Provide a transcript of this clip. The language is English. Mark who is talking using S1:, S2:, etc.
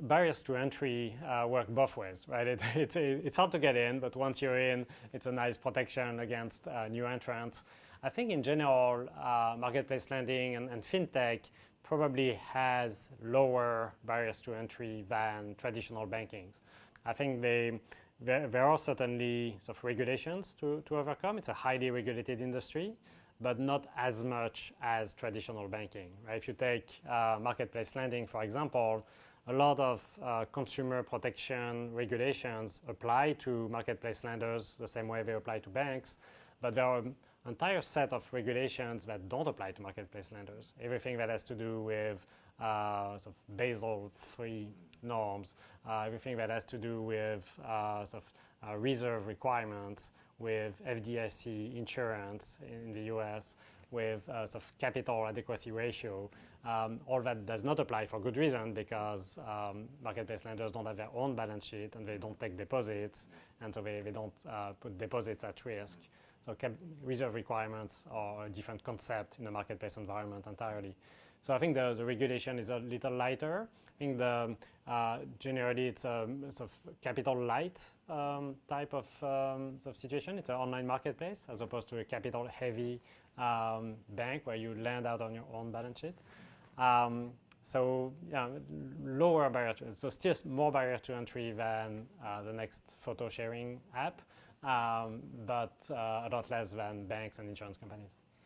S1: Barriers to entry work both ways, right? It's hard to get in, but once you're in, it's a nice protection against new entrants. I think in general, marketplace lending and fintech probably has lower barriers to entry than traditional bankings. I think there are certainly sort of regulations to overcome. It's a highly regulated industry, but not as much as traditional banking, right? If you take marketplace lending, for example, a lot of consumer protection regulations apply to marketplace lenders the same way they apply to banks, but there are an entire set of regulations that don't apply to marketplace lenders. Everything that has to do with sort of Basel III norms, everything that has to do with sort of reserve requirements, with FDIC insurance in the US, with sort of capital adequacy ratio. All that does not apply for good reason, because marketplace lenders don't have their own balance sheet and they don't take deposits, and so they don't put deposits at risk. So reserve requirements are a different concept in the marketplace environment entirely. So I think the regulation is a little lighter. I think generally it's a sort of capital light type of sort of situation. It's an online marketplace as opposed to a capital heavy bank where you lend out on your own balance sheet. So yeah, lower barrier so still more barrier to entry than the next photo sharing app, but a lot less than banks and insurance companies.